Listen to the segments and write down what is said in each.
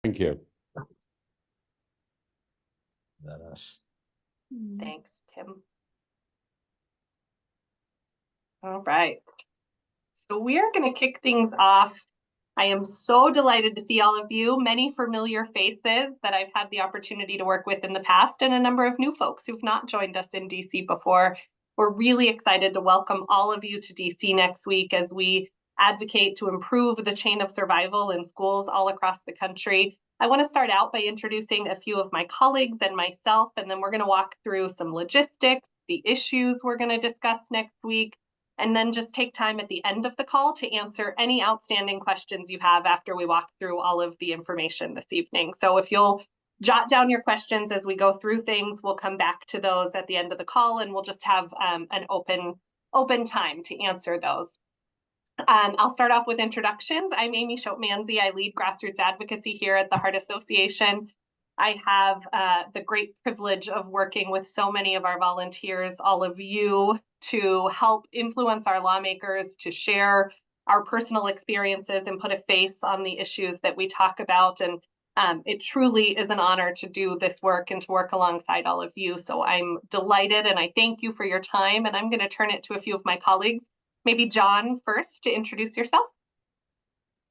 Thank you. Thanks, Kim. All right. So we are going to kick things off. I am so delighted to see all of you, many familiar faces that I've had the opportunity to work with in the past, and a number of new folks who've not joined us in DC before. We're really excited to welcome all of you to DC next week as we advocate to improve the chain of survival in schools all across the country. I want to start out by introducing a few of my colleagues and myself, and then we're going to walk through some logistics, the issues we're going to discuss next week, and then just take time at the end of the call to answer any outstanding questions you have after we walk through all of the information this evening. So if you'll jot down your questions as we go through things, we'll come back to those at the end of the call, and we'll just have an open time to answer those. I'll start off with introductions. I'm Amy Schopp-Manzi. I lead grassroots advocacy here at the Heart Association. I have the great privilege of working with so many of our volunteers, all of you, to help influence our lawmakers, to share our personal experiences and put a face on the issues that we talk about. And it truly is an honor to do this work and to work alongside all of you. So I'm delighted, and I thank you for your time. And I'm going to turn it to a few of my colleagues. Maybe John first, to introduce yourself.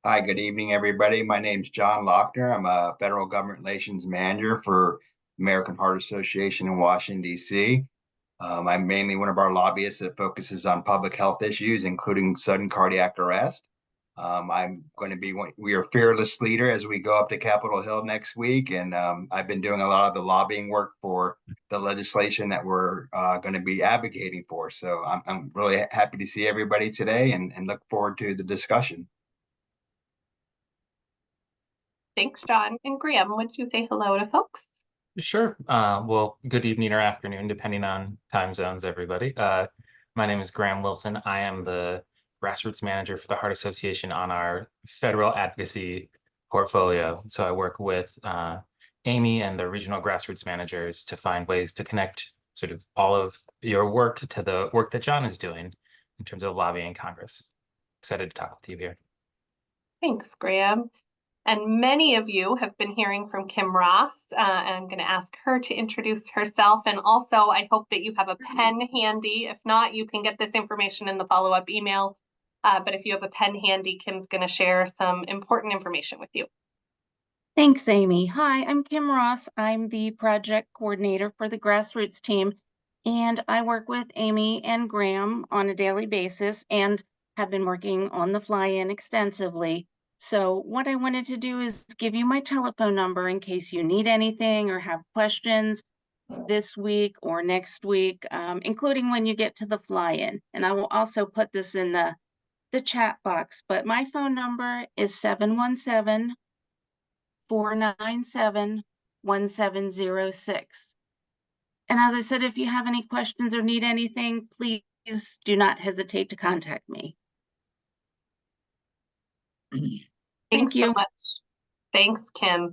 Hi, good evening, everybody. My name's John Lochner. I'm a federal government relations manager for American Heart Association in Washington, D.C. I'm mainly one of our lobbyists that focuses on public health issues, including sudden cardiac arrest. I'm going to be we are fearless leader as we go up to Capitol Hill next week. And I've been doing a lot of the lobbying work for the legislation that we're going to be advocating for. So I'm really happy to see everybody today and look forward to the discussion. Thanks, John. And Graham, would you say hello to folks? Sure. Well, good evening or afternoon, depending on time zones, everybody. My name is Graham Wilson. I am the grassroots manager for the Heart Association on our federal advocacy portfolio. So I work with Amy and the regional grassroots managers to find ways to connect sort of all of your work to the work that John is doing in terms of lobbying Congress. Excited to talk with you here. Thanks, Graham. And many of you have been hearing from Kim Ross. I'm going to ask her to introduce herself. And also, I hope that you have a pen handy. If not, you can get this information in the follow-up email. But if you have a pen handy, Kim's going to share some important information with you. Thanks, Amy. Hi, I'm Kim Ross. I'm the project coordinator for the grassroots team, and I work with Amy and Graham on a daily basis and have been working on the fly-in extensively. So what I wanted to do is give you my telephone number in case you need anything or have questions this week or next week, including when you get to the fly-in. And I will also put this in the chat box, but my phone number is 717-497-1706. And as I said, if you have any questions or need anything, please do not hesitate to contact me. Thanks so much. Thanks, Kim.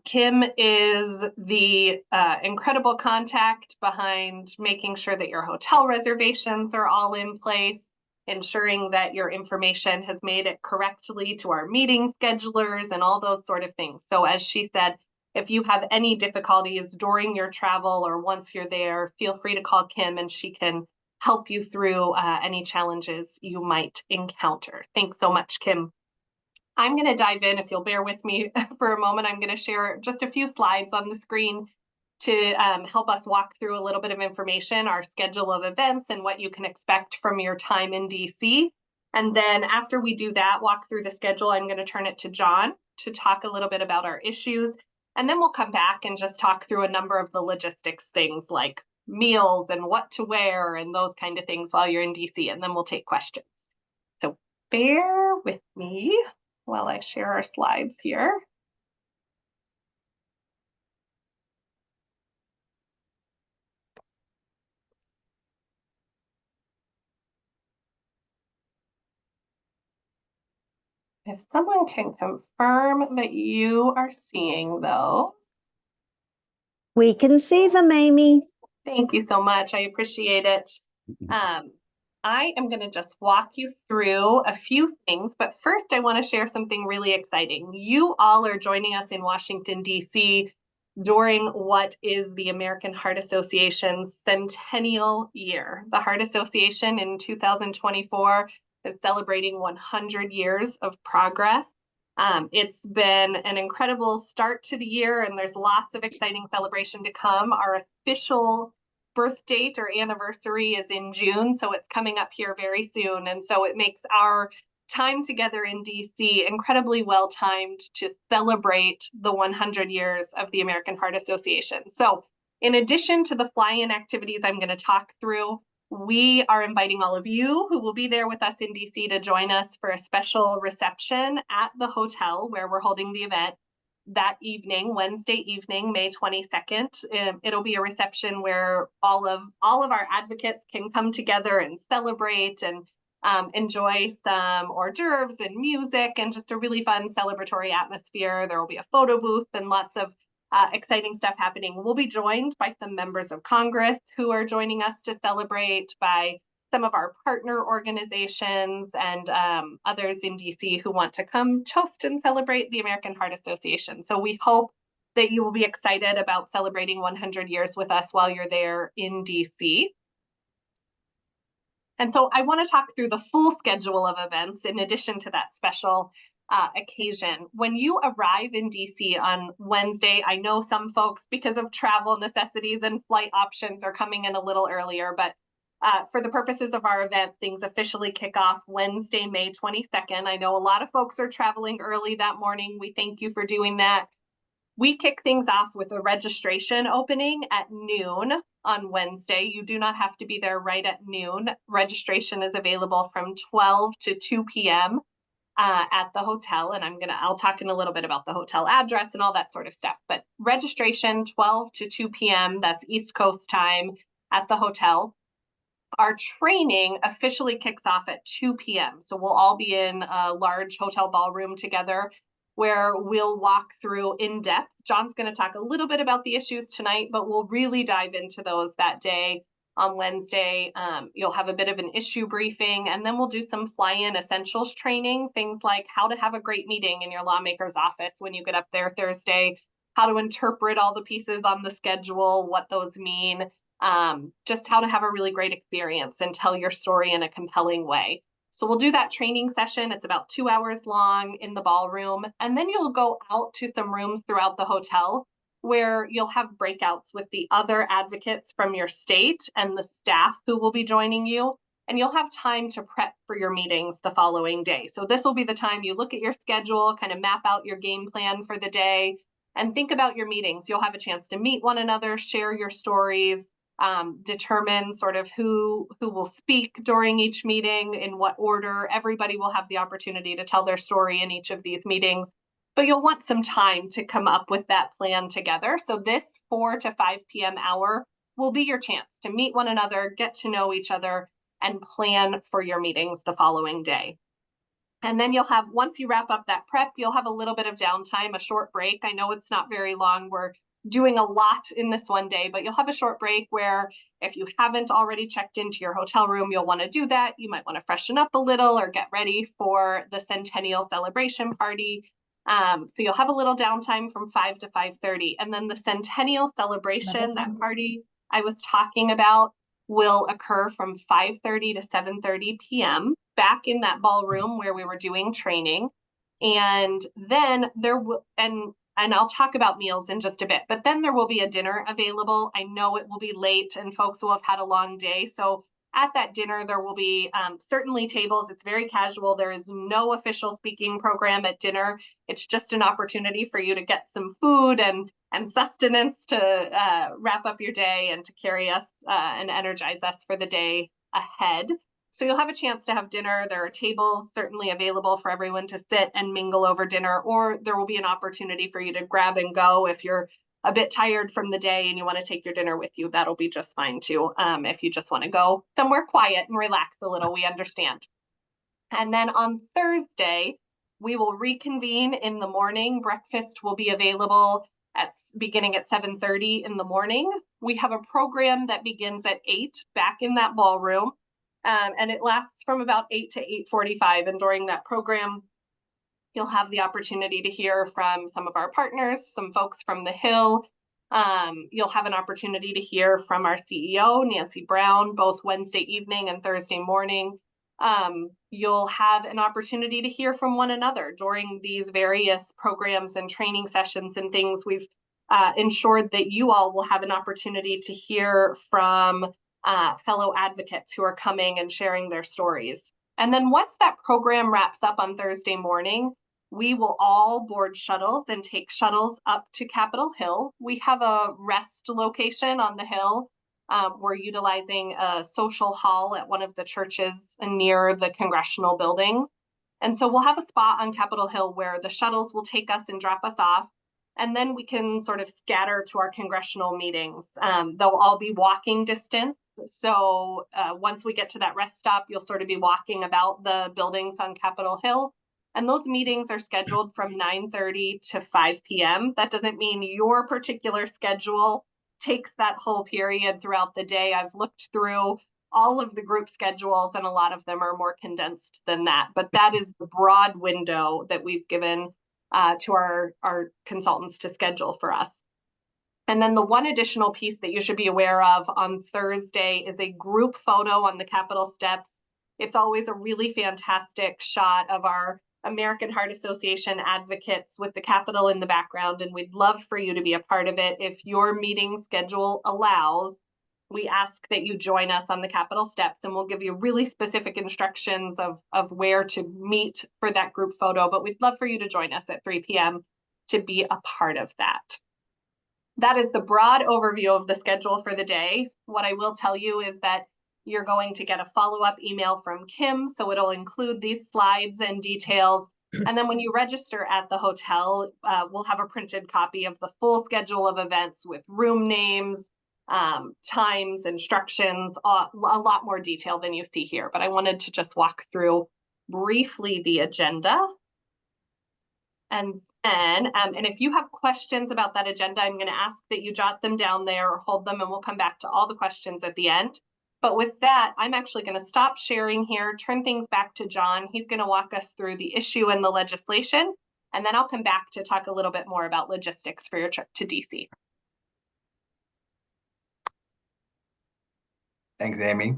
Kim is the incredible contact behind making sure that your hotel reservations are all in place, ensuring that your information has made it correctly to our meeting schedulers and all those sort of things. So as she said, if you have any difficulties during your travel or once you're there, feel free to call Kim and she can help you through any challenges you might encounter. Thanks so much, Kim. I'm going to dive in. If you'll bear with me for a moment, I'm going to share just a few slides on the screen to help us walk through a little bit of information, our schedule of events, and what you can expect from your time in DC. And then after we do that, walk through the schedule, I'm going to turn it to John to talk a little bit about our issues. And then we'll come back and just talk through a number of the logistics things like meals and what to wear and those kind of things while you're in DC. And then we'll take questions. So bear with me while I share our slides here. If someone can confirm that you are seeing those. We can see them, Amy. Thank you so much. I appreciate it. I am going to just walk you through a few things, but first I want to share something really exciting. You all are joining us in Washington, D.C. during what is the American Heart Association's centennial year. The Heart Association in 2024 is celebrating 100 years of progress. It's been an incredible start to the year, and there's lots of exciting celebration to come. Our official birth date or anniversary is in June, so it's coming up here very soon. And so it makes our time together in DC incredibly well timed to celebrate the 100 years of the American Heart Association. So in addition to the fly-in activities I'm going to talk through, we are inviting all of you who will be there with us in DC to join us for a special reception at the hotel where we're holding the event that evening, Wednesday evening, May 22nd. It'll be a reception where all of our advocates can come together and celebrate and enjoy some hors d'oeuvres and music and just a really fun celebratory atmosphere. There will be a photo booth and lots of exciting stuff happening. We'll be joined by some members of Congress who are joining us to celebrate, by some of our partner organizations and others in DC who want to come toast and celebrate the American Heart Association. So we hope that you will be excited about celebrating 100 years with us while you're there in DC. And so I want to talk through the full schedule of events in addition to that special occasion. When you arrive in DC on Wednesday, I know some folks, because of travel necessities and flight options, are coming in a little earlier, but for the purposes of our event, things officially kick off Wednesday, May 22nd. I know a lot of folks are traveling early that morning. We thank you for doing that. We kick things off with a registration opening at noon on Wednesday. You do not have to be there right at noon. Registration is available from 12 to 2 p.m. At the hotel, and I'll talk in a little bit about the hotel address and all that sort of stuff. But registration 12 to 2 p.m. That's East Coast time at the hotel. Our training officially kicks off at 2 p.m. So we'll all be in a large hotel ballroom together where we'll walk through in depth. John's going to talk a little bit about the issues tonight, but we'll really dive into those that day. On Wednesday, you'll have a bit of an issue briefing, and then we'll do some fly-in essentials training, things like how to have a great meeting in your lawmaker's office when you get up there Thursday, how to interpret all the pieces on the schedule, what those mean, just how to have a really great experience and tell your story in a compelling way. So we'll do that training session. It's about 2 hours long in the ballroom, and then you'll go out to some rooms throughout the hotel where you'll have breakouts with the other advocates from your state and the staff who will be joining you, and you'll have time to prep for your meetings the following day. So this will be the time you look at your schedule, kind of map out your game plan for the day, and think about your meetings. You'll have a chance to meet one another, share your stories, determine sort of who will speak during each meeting, in what order. Everybody will have the opportunity to tell their story in each of these meetings. But you'll want some time to come up with that plan together. So this 4 to 5 p.m. hour will be your chance to meet one another, get to know each other, and plan for your meetings the following day. And then you'll have, once you wrap up that prep, you'll have a little bit of downtime, a short break. I know it's not very long. We're doing a lot in this one day, but you'll have a short break where if you haven't already checked into your hotel room, you'll want to do that. You might want to freshen up a little or get ready for the centennial celebration party. So you'll have a little downtime from 5 to 5:30. And then the centennial celebration, that party I was talking about, will occur from 5:30 to 7:30 p.m. back in that ballroom where we were doing training. And then there will, and I'll talk about meals in just a bit, but then there will be a dinner available. I know it will be late and folks will have had a long day. So at that dinner, there will be certainly tables. It's very casual. There is no official speaking program at dinner. It's just an opportunity for you to get some food and sustenance to wrap up your day and to carry us and energize us for the day ahead. So you'll have a chance to have dinner. There are tables certainly available for everyone to sit and mingle over dinner, or there will be an opportunity for you to grab and go if you're a bit tired from the day and you want to take your dinner with you. That'll be just fine too. If you just want to go somewhere quiet and relax a little, we understand. And then on Thursday, we will reconvene in the morning. Breakfast will be available beginning at 7:30 in the morning. We have a program that begins at 8 back in that ballroom. And it lasts from about 8 to 8:45. And during that program, you'll have the opportunity to hear from some of our partners, some folks from the Hill. You'll have an opportunity to hear from our CEO, Nancy Brown, both Wednesday evening and Thursday morning. You'll have an opportunity to hear from one another during these various programs and training sessions and things. We've ensured that you all will have an opportunity to hear from fellow advocates who are coming and sharing their stories. And then once that program wraps up on Thursday morning, we will all board shuttles and take shuttles up to Capitol Hill. We have a rest location on the Hill. We're utilizing a social hall at one of the churches near the congressional building. And so we'll have a spot on Capitol Hill where the shuttles will take us and drop us off. And then we can sort of scatter to our congressional meetings. They'll all be walking distance. So once we get to that rest stop, you'll sort of be walking about the buildings on Capitol Hill. And those meetings are scheduled from 9:30 to 5 p.m. That doesn't mean your particular schedule takes that whole period throughout the day. I've looked through all of the group schedules, and a lot of them are more condensed than that. But that is the broad window that we've given to our consultants to schedule for us. And then the one additional piece that you should be aware of on Thursday is a group photo on the Capitol steps. It's always a really fantastic shot of our American Heart Association advocates with the Capitol in the background, and we'd love for you to be a part of it. If your meeting schedule allows, we ask that you join us on the Capitol steps, and we'll give you really specific instructions of where to meet for that group photo, but we'd love for you to join us at 3 p.m. to be a part of that. That is the broad overview of the schedule for the day. What I will tell you is that you're going to get a follow-up email from Kim, so it'll include these slides and details. And then when you register at the hotel, we'll have a printed copy of the full schedule of events with room names, times, instructions, a lot more detail than you see here. But I wanted to just walk through briefly the agenda. And then, and if you have questions about that agenda, I'm going to ask that you jot them down there or hold them, and we'll come back to all the questions at the end. But with that, I'm actually going to stop sharing here, turn things back to John. He's going to walk us through the issue and the legislation, and then I'll come back to talk a little bit more about logistics for your trip to DC. Thanks, Amy.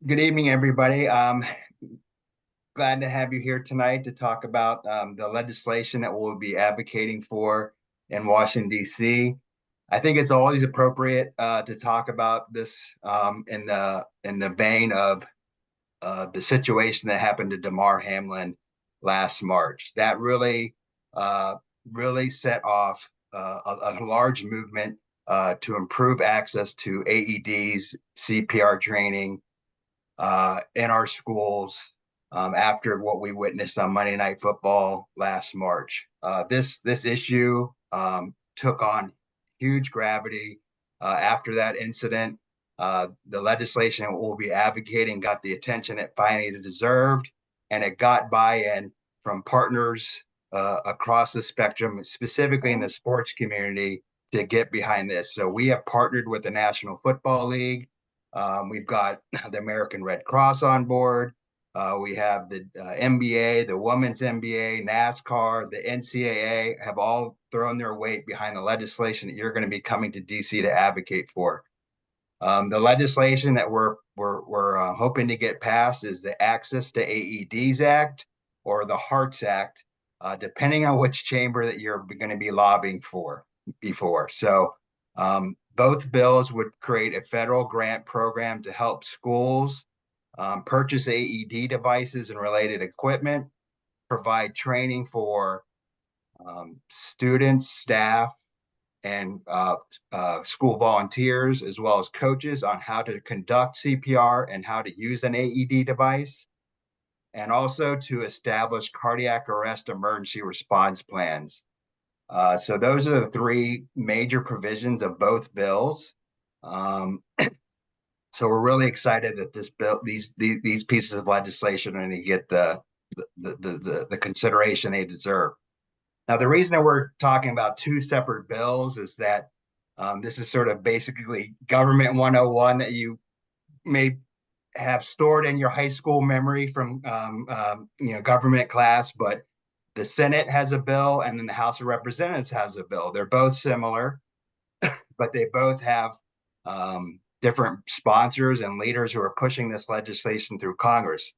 Good evening, everybody. Glad to have you here tonight to talk about the legislation that we'll be advocating for in Washington, D.C. I think it's always appropriate to talk about this in the vein of the situation that happened to Damar Hamlin last March. That really set off a large movement to improve access to AEDs, CPR training in our schools after what we witnessed on Monday Night Football last March. This issue took on huge gravity after that incident. The legislation we'll be advocating got the attention it finally deserved, and it got buy-in from partners across the spectrum, specifically in the sports community, to get behind this. So we have partnered with the National Football League. We've got the American Red Cross on board. We have the NBA, the Women's NBA, NASCAR, the NCAA have all thrown their weight behind the legislation that you're going to be coming to DC to advocate for. The legislation that we're hoping to get passed is the Access to AEDs Act or the HARTS Act, depending on which chamber that you're going to be lobbying for before. So both bills would create a federal grant program to help schools purchase AED devices and related equipment, provide training for students, staff, and school volunteers, as well as coaches on how to conduct CPR and how to use an AED device, and also to establish cardiac arrest emergency response plans. So those are the three major provisions of both bills. So we're really excited that this bill, these pieces of legislation are going to get the consideration they deserve. Now, the reason that we're talking about two separate bills is that this is sort of basically government 101 that you may have stored in your high school memory from government class, but the Senate has a bill and then the House of Representatives has a bill. They're both similar, but they both have different sponsors and leaders who are pushing this legislation through Congress.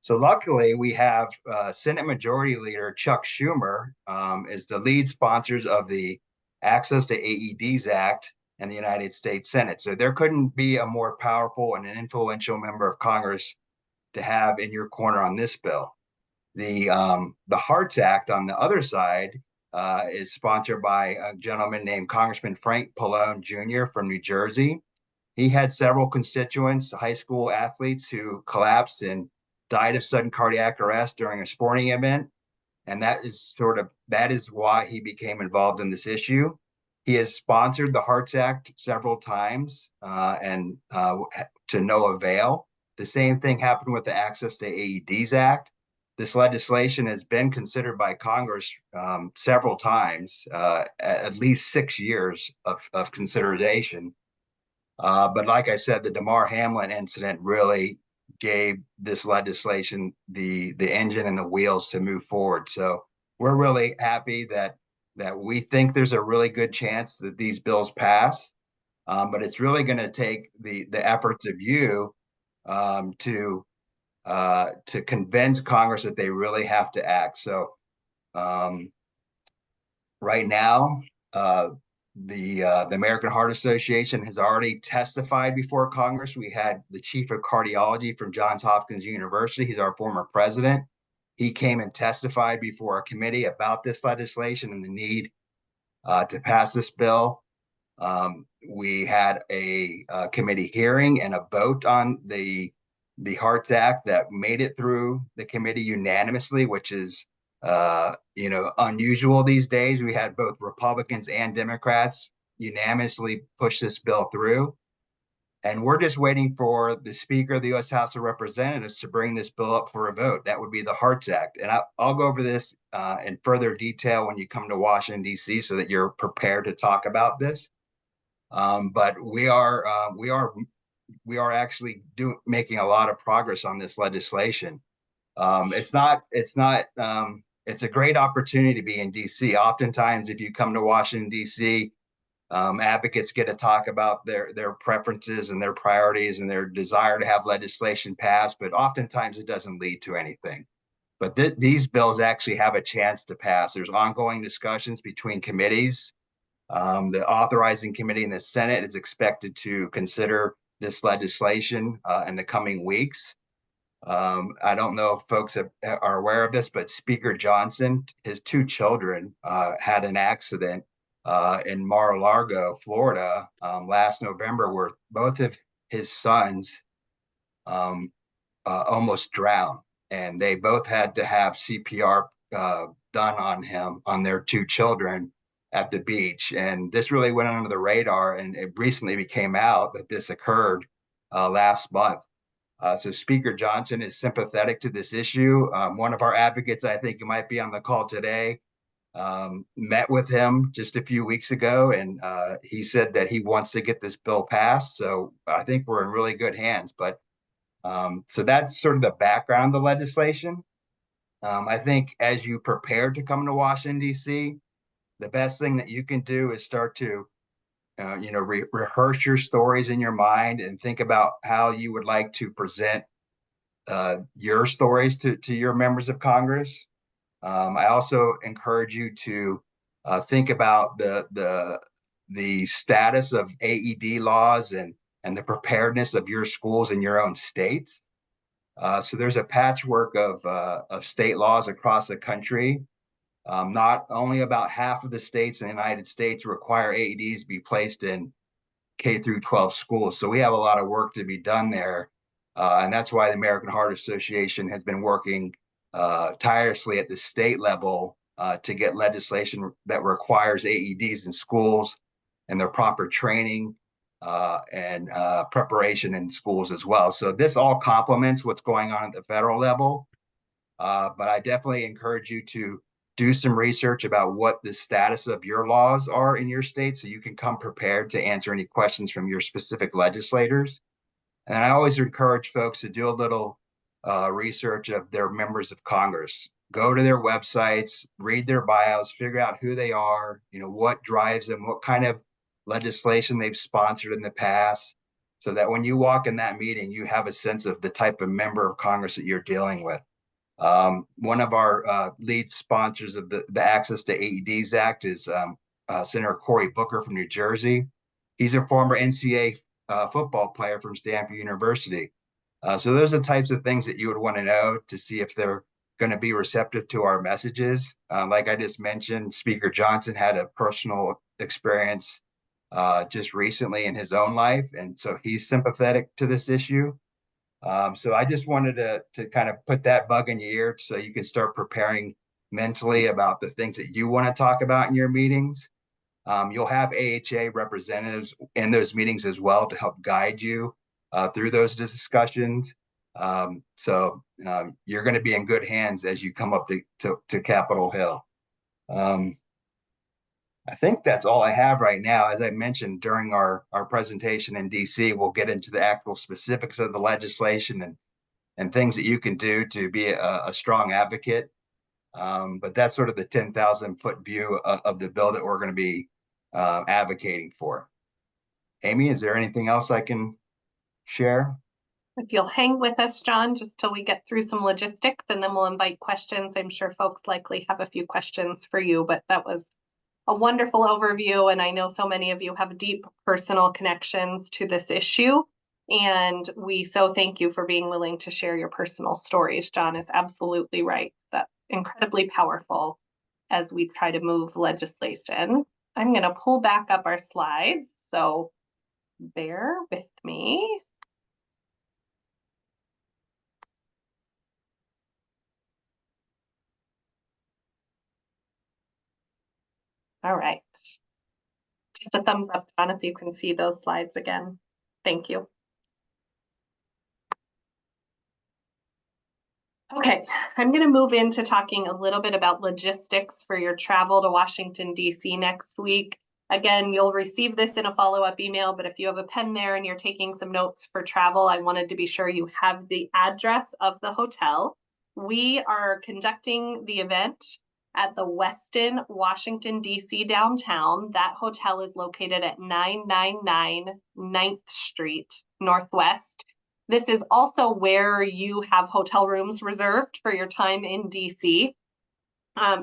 So luckily, we have Senate Majority Leader Chuck Schumer is the lead sponsors of the Access to AEDs Act in the United States Senate. So there couldn't be a more powerful and an influential member of Congress to have in your corner on this bill. The HEARTS Act on the other side is sponsored by a gentleman named Congressman Frank Pallone Jr. from New Jersey. He had several constituents, high school athletes who collapsed and died of sudden cardiac arrest during a sporting event. And that is why he became involved in this issue. He has sponsored the HEARTS Act several times and to no avail. The same thing happened with the Access to AEDs Act. This legislation has been considered by Congress several times, at least 6 years of consideration. But like I said, the Damar Hamlin incident really gave this legislation the engine and the wheels to move forward. So we're really happy that we think there's a really good chance that these bills pass. But it's really going to take the efforts of you to convince Congress that they really have to act. So right now, the American Heart Association has already testified before Congress. We had the chief of cardiology from Johns Hopkins University. He's our former president. He came and testified before a committee about this legislation and the need to pass this bill. We had a committee hearing and a vote on the HEARTS Act that made it through the committee unanimously, which is unusual these days. We had both Republicans and Democrats unanimously push this bill through. And we're just waiting for the Speaker of the U.S. House of Representatives to bring this bill up for a vote. That would be the HEARTS Act. And I'll go over this in further detail when you come to Washington, D.C., so that you're prepared to talk about this. But we are actually making a lot of progress on this legislation. It's a great opportunity to be in DC. Oftentimes, if you come to Washington, DC, advocates get to talk about their preferences and their priorities and their desire to have legislation passed, but oftentimes it doesn't lead to anything. But these bills actually have a chance to pass. There's ongoing discussions between committees. The authorizing committee in the Senate is expected to consider this legislation in the coming weeks. I don't know if folks are aware of this, but Speaker Johnson, his 2 children had an accident in Mar-a-Lago, Florida, last November, where both of his sons almost drowned, and they both had to have CPR done on their 2 children at the beach. And this really went under the radar, and it recently became out that this occurred last month. So Speaker Johnson is sympathetic to this issue. One of our advocates, I think you might be on the call today, met with him just a few weeks ago, and he said that he wants to get this bill passed. So I think we're in really good hands. But so that's sort of the background of the legislation. I think as you prepare to come to Washington, D.C., the best thing that you can do is start to rehearse your stories in your mind and think about how you would like to present your stories to your members of Congress. I also encourage you to think about the status of AED laws and the preparedness of your schools in your own states. So there's a patchwork of state laws across the country. Not only about half of the states in the United States require AEDs to be placed in K through 12 schools. So we have a lot of work to be done there. And that's why the American Heart Association has been working tirelessly at the state level to get legislation that requires AEDs in schools and their proper training and preparation in schools as well. So this all complements what's going on at the federal level. But I definitely encourage you to do some research about what the status of your laws are in your state so you can come prepared to answer any questions from your specific legislators. And I always encourage folks to do a little research of their members of Congress. Go to their websites, read their bios, figure out who they are, what drives them, what kind of legislation they've sponsored in the past, so that when you walk in that meeting, you have a sense of the type of member of Congress that you're dealing with. One of our lead sponsors of the Access to AEDs Act is Senator Cory Booker from New Jersey. He's a former NCAA football player from Stanford University. So those are the types of things that you would want to know to see if they're going to be receptive to our messages. Like I just mentioned, Speaker Johnson had a personal experience just recently in his own life, and so he's sympathetic to this issue. So I just wanted to kind of put that bug in your ear so you can start preparing mentally about the things that you want to talk about in your meetings. You'll have AHA representatives in those meetings as well to help guide you through those discussions. So you're going to be in good hands as you come up to Capitol Hill. I think that's all I have right now. As I mentioned during our presentation in DC, we'll get into the actual specifics of the legislation and things that you can do to be a strong advocate. But that's sort of the 10,000 foot view of the bill that we're going to be advocating for. Amy, is there anything else I can share? If you'll hang with us, John, just till we get through some logistics, and then we'll invite questions. I'm sure folks likely have a few questions for you, but that was a wonderful overview. And I know so many of you have deep personal connections to this issue. And we so thank you for being willing to share your personal stories. John is absolutely right. That's incredibly powerful as we try to move legislation. I'm going to pull back up our slides, so bear with me. All right. Just a thumbs up, John, if you can see those slides again. Thank you. Okay, I'm going to move into talking a little bit about logistics for your travel to Washington, D.C. next week. Again, you'll receive this in a follow-up email, but if you have a pen there and you're taking some notes for travel, I wanted to be sure you have the address of the hotel. We are conducting the event at the Westin Washington, D.C. downtown. That hotel is located at 999 9th Street Northwest. This is also where you have hotel rooms reserved for your time in DC.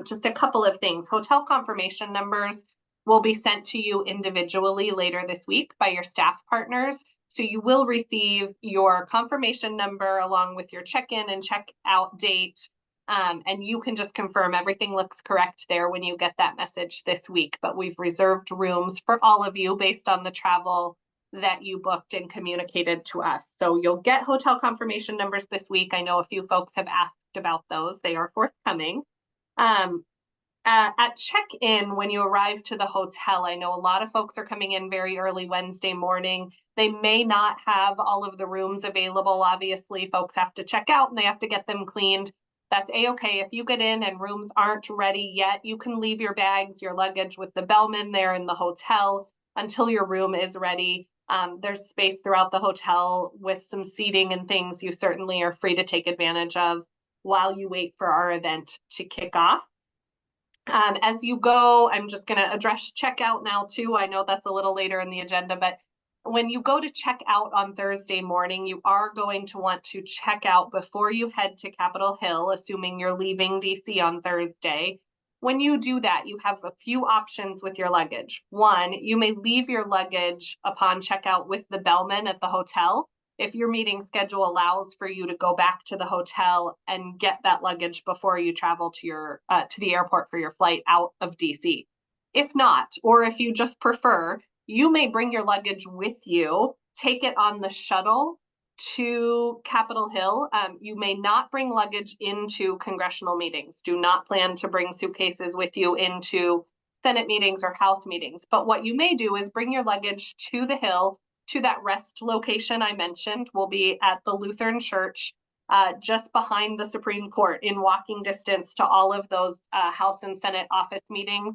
Just a couple of things. Hotel confirmation numbers will be sent to you individually later this week by your staff partners. So you will receive your confirmation number along with your check-in and check-out date. And you can just confirm everything looks correct there when you get that message this week. But we've reserved rooms for all of you based on the travel that you booked and communicated to us. So you'll get hotel confirmation numbers this week. I know a few folks have asked about those. They are forthcoming. At check-in, when you arrive to the hotel, I know a lot of folks are coming in very early Wednesday morning. They may not have all of the rooms available. Obviously, folks have to check out and they have to get them cleaned. That's a-okay. If you get in and rooms aren't ready yet, you can leave your bags, your luggage with the bellman there in the hotel until your room is ready. There's space throughout the hotel with some seating and things you certainly are free to take advantage of while you wait for our event to kick off. As you go, I'm just going to address checkout now too. I know that's a little later in the agenda, but when you go to check out on Thursday morning, you are going to want to check out before you head to Capitol Hill, assuming you're leaving DC on Thursday. When you do that, you have a few options with your luggage. One, you may leave your luggage upon checkout with the bellman at the hotel. If your meeting schedule allows for you to go back to the hotel and get that luggage before you travel to the airport for your flight out of DC. If not, or if you just prefer, you may bring your luggage with you, take it on the shuttle to Capitol Hill. You may not bring luggage into congressional meetings. Do not plan to bring suitcases with you into Senate meetings or House meetings. But what you may do is bring your luggage to the Hill, to that rest location I mentioned. Will be at the Lutheran Church, just behind the Supreme Court, in walking distance to all of those House and Senate office meetings.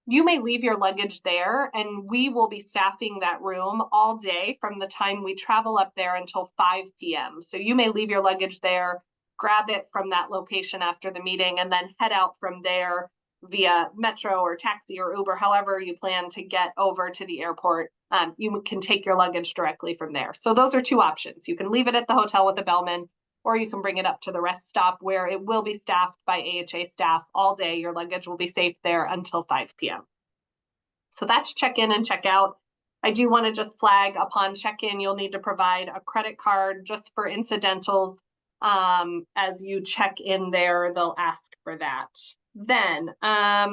you may leave your luggage there, and we will be staffing that room all day from the time we travel up there until 5 p.m. So you may leave your luggage there, grab it from that location after the meeting, and then head out from there via metro or taxi or Uber, however you plan to get over to the airport. You can take your luggage directly from there. So those are two options. You can leave it at the hotel with a bellman, or you can bring it up to the rest stop where it will be staffed by AHA staff all day. Your luggage will be safe there until 5 p.m. So that's check-in and check-out. I do want to just flag, upon check-in, you'll need to provide a credit card just for incidentals. As you check in there, they'll ask for that. Then, I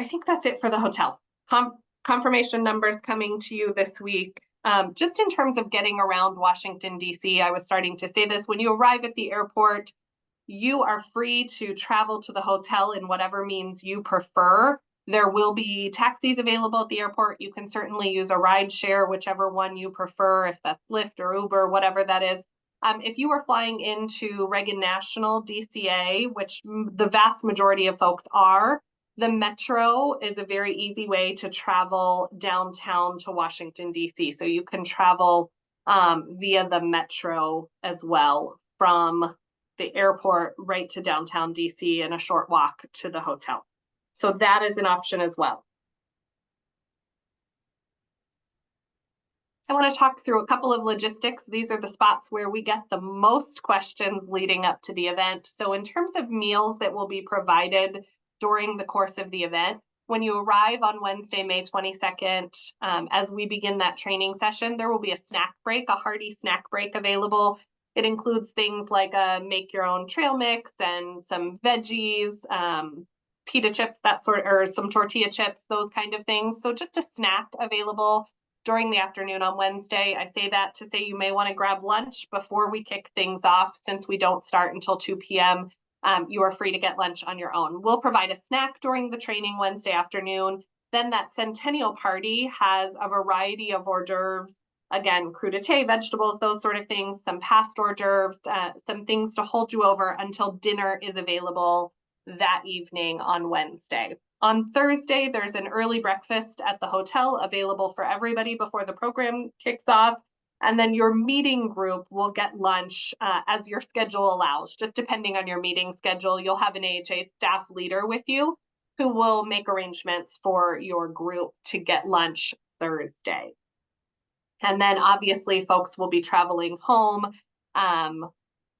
think that's it for the hotel. Confirmation numbers coming to you this week. Just in terms of getting around Washington, D.C., I was starting to say this, when you arrive at the airport, you are free to travel to the hotel in whatever means you prefer. There will be taxis available at the airport. You can certainly use a ride share, whichever one you prefer, if that's Lyft or Uber, whatever that is. If you are flying into Reagan National, DCA, which the vast majority of folks are, the metro is a very easy way to travel downtown to Washington, D.C. So you can travel via the metro as well from the airport right to downtown DC and a short walk to the hotel. So that is an option as well. I want to talk through a couple of logistics. These are the spots where we get the most questions leading up to the event. So in terms of meals that will be provided during the course of the event, when you arrive on Wednesday, May 22nd, as we begin that training session, there will be a snack break, a hearty snack break available. It includes things like a make your own trail mix and some veggies, pita chips, that sort, or some tortilla chips, those kind of things. So just a snack available during the afternoon on Wednesday. I say that to say you may want to grab lunch before we kick things off, since we don't start until 2 p.m. You are free to get lunch on your own. We'll provide a snack during the training Wednesday afternoon. Then that Centennial Party has a variety of hors d'oeuvres. Again, crudité, vegetables, those sort of things, some past hors d'oeuvres, some things to hold you over until dinner is available that evening on Wednesday. On Thursday, there's an early breakfast at the hotel available for everybody before the program kicks off. And then your meeting group will get lunch as your schedule allows. Just depending on your meeting schedule, you'll have an AHA staff leader with you who will make arrangements for your group to get lunch Thursday. And then obviously folks will be traveling home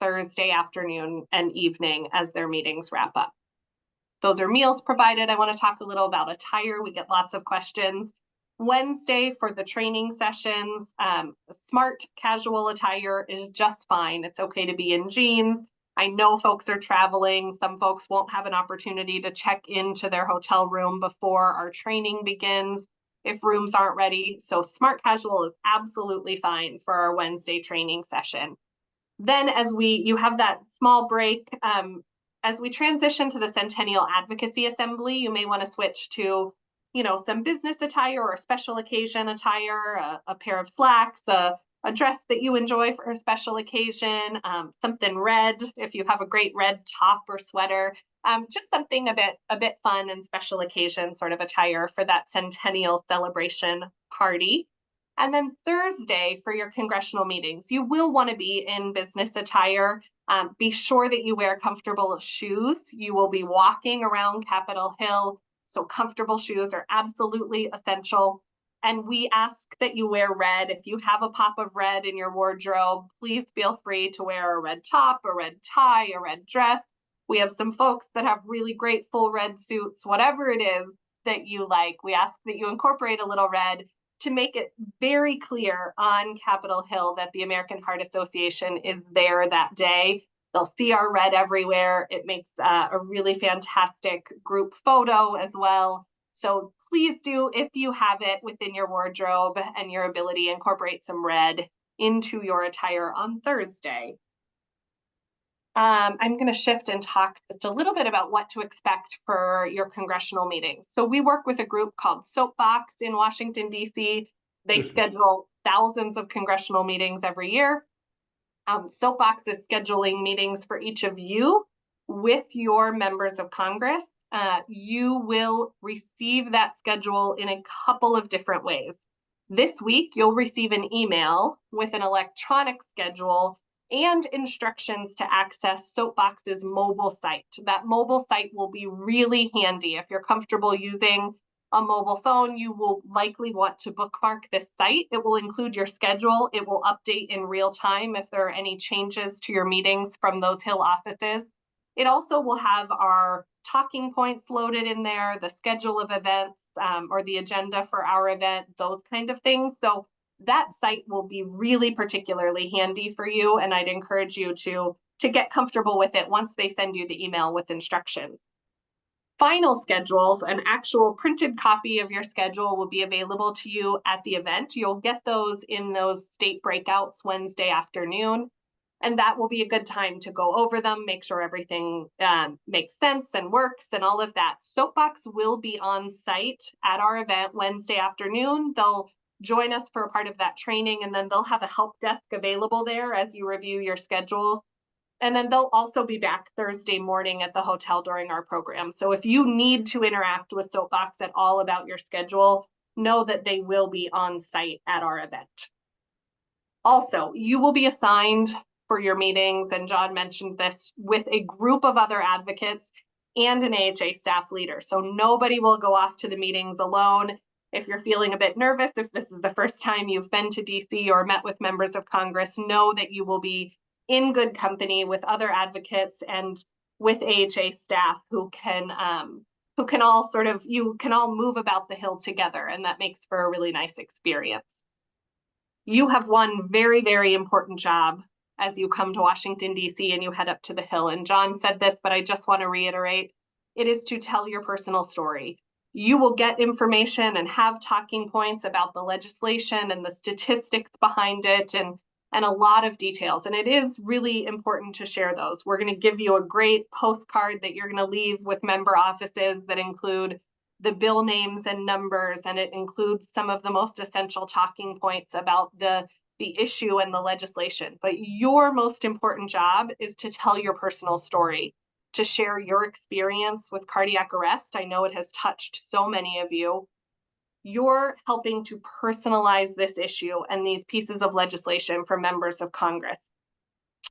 Thursday afternoon and evening as their meetings wrap up. Those are meals provided. I want to talk a little about attire. We get lots of questions. Wednesday for the training sessions, smart casual attire is just fine. It's okay to be in jeans. I know folks are traveling. Some folks won't have an opportunity to check into their hotel room before our training begins if rooms aren't ready. So smart casual is absolutely fine for our Wednesday training session. Then as you have that small break, as we transition to the Centennial Advocacy Assembly, you may want to switch to, some business attire or special occasion attire, a pair of slacks, a dress that you enjoy for a special occasion, something red if you have a great red top or sweater, just something a bit fun and special occasion sort of attire for that Centennial celebration party. And then Thursday for your congressional meetings, you will want to be in business attire. Be sure that you wear comfortable shoes. You will be walking around Capitol Hill, so comfortable shoes are absolutely essential. And we ask that you wear red. If you have a pop of red in your wardrobe, please feel free to wear a red top, a red tie, a red dress. We have some folks that have really great full red suits, whatever it is that you like. We ask that you incorporate a little red to make it very clear on Capitol Hill that the American Heart Association is there that day. They'll see our red everywhere. It makes a really fantastic group photo as well. So please do, if you have it within your wardrobe and your ability, incorporate some red into your attire on Thursday. I'm going to shift and talk just a little bit about what to expect for your congressional meetings. So we work with a group called Soapbox in Washington, D.C. They schedule thousands of congressional meetings every year. Soapbox is scheduling meetings for each of you with your members of Congress you will receive that schedule in a couple of different ways. This week, you'll receive an email with an electronic schedule and instructions to access Soapbox's mobile site. That mobile site will be really handy. If you're comfortable using a mobile phone, you will likely want to bookmark this site. It will include your schedule. It will update in real time if there are any changes to your meetings from those Hill offices. It also will have our talking points loaded in there, the schedule of events, or the agenda for our event, those kind of things. So that site will be really particularly handy for you, and I'd encourage you to get comfortable with it once they send you the email with instructions. Final schedules, an actual printed copy of your schedule will be available to you at the event. You'll get those in those state breakouts Wednesday afternoon, and that will be a good time to go over them, make sure everything makes sense and works and all of that. Soapbox will be on site at our event Wednesday afternoon. They'll join us for a part of that training, and then they'll have a help desk available there as you review your schedules. And then they'll also be back Thursday morning at the hotel during our program. So if you need to interact with Soapbox at all about your schedule, know that they will be on site at our event. Also, you will be assigned for your meetings, and John mentioned this, with a group of other advocates and an AHA staff leader. So nobody will go off to the meetings alone. If you're feeling a bit nervous, if this is the first time you've been to DC or met with members of Congress, know that you will be in good company with other advocates and with AHA staff who can all you can all move about the Hill together, and that makes for a really nice experience. You have one very, very important job as you come to Washington, DC, and you head up to the Hill. And John said this, but I just want to reiterate, it is to tell your personal story. You will get information and have talking points about the legislation and the statistics behind it, and a lot of details. And it is really important to share those. We're going to give you a great postcard that you're going to leave with member offices that include the bill names and numbers, and it includes some of the most essential talking points about the issue and the legislation. But your most important job is to tell your personal story, to share your experience with cardiac arrest. I know it has touched so many of you. You're helping to personalize this issue and these pieces of legislation for members of Congress.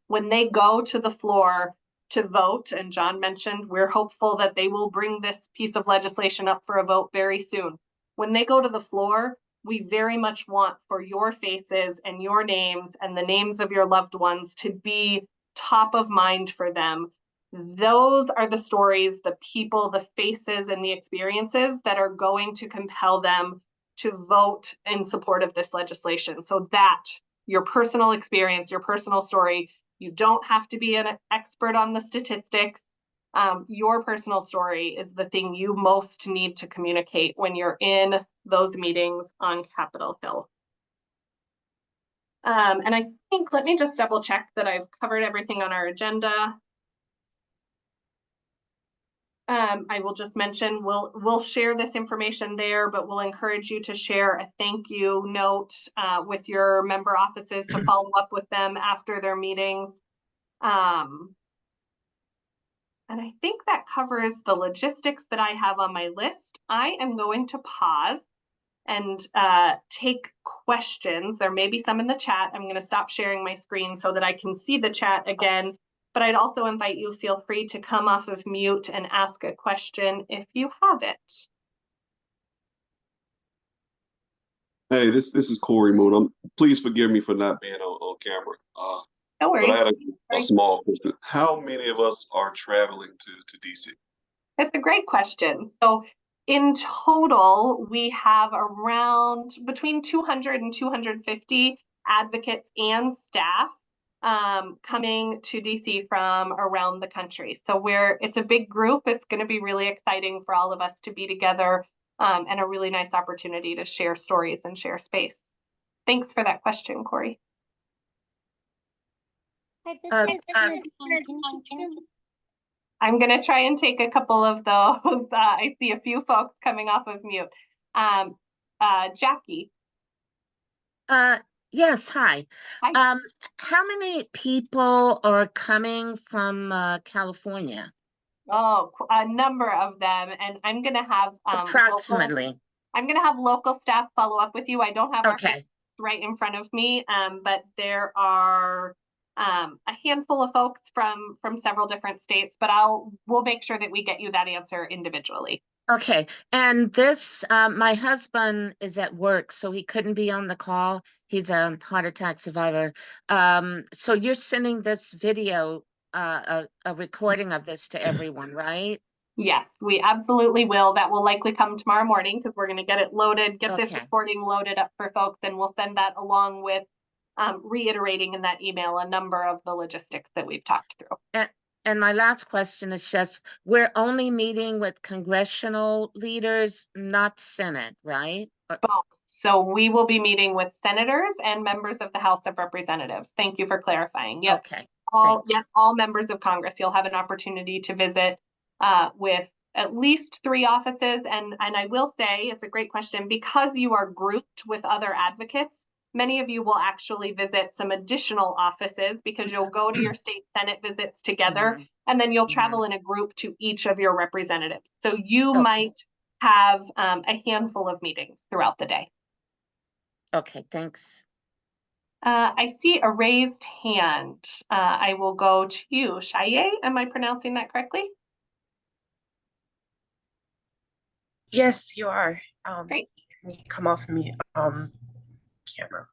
When they go to the floor to vote, and John mentioned, we're hopeful that they will bring this piece of legislation up for a vote very soon. When they go to the floor, we very much want for your faces and your names and the names of your loved ones to be top of mind for them. Those are the stories, the people, the faces, and the experiences that are going to compel them to vote in support of this legislation. So that your personal experience, your personal story, you don't have to be an expert on the statistics. Your personal story is the thing you most need to communicate when you're in those meetings on Capitol Hill. And I think, let me just double check that I've covered everything on our agenda. I will just mention we'll share this information there, but we'll encourage you to share a thank you note with your member offices to follow up with them after their meetings. And I think that covers the logistics that I have on my list. I am going to pause and take questions. There may be some in the chat. I'm going to stop sharing my screen so that I can see the chat again. But I'd also invite you, feel free to come off of mute and ask a question if you have it. Hey, this is Corey Moon. Please forgive me for not being on camera. No worries. But I had a small question. How many of us are traveling to DC? That's a great question. So in total, we have around between 200 and 250 advocates and staff coming to DC from around the country. So it's a big group. It's going to be really exciting for all of us to be together, and a really nice opportunity to share stories and share space. Thanks for that question, Corey. I'm going to try and take a couple of those. I see a few folks coming off of mute. Jackie. Yes, hi. Hi. How many people are coming from California? Oh, a number of them, and I'm gonna have Approximately. I'm gonna have local staff follow up with you. I don't have our Okay, right in front of me, but there are a handful of folks from several different states, but we'll make sure that we get you that answer individually. okay. And this, my husband is at work, so he couldn't be on the call. He's a heart attack survivor. So you're sending this video, a recording of this to everyone, right? Yes, we absolutely will. That will likely come tomorrow morning because we're going to get it loaded, get this Okay. recording loaded up for folks, and we'll send that along with reiterating in that email a number of the logistics that we've talked through. And my last question is just, we're only meeting with congressional leaders, not Senate, right? Both. So we will be meeting with senators and members of the House of Representatives. Thank you for clarifying. Yep. Okay, Yes, all members of Congress. You'll have an opportunity to visit with at least 3 offices. And I will say, it's a great question, because you are grouped with other advocates, many of you will actually visit some additional offices because you'll go to your state Senate visits together, and then you'll travel in a group to each of your representatives. So you might have a handful of meetings throughout the day. Okay, thanks. I see a raised hand. I will go to you, Shaye. Am I pronouncing that correctly? Yes, you are. Great. Let me come off mute camera.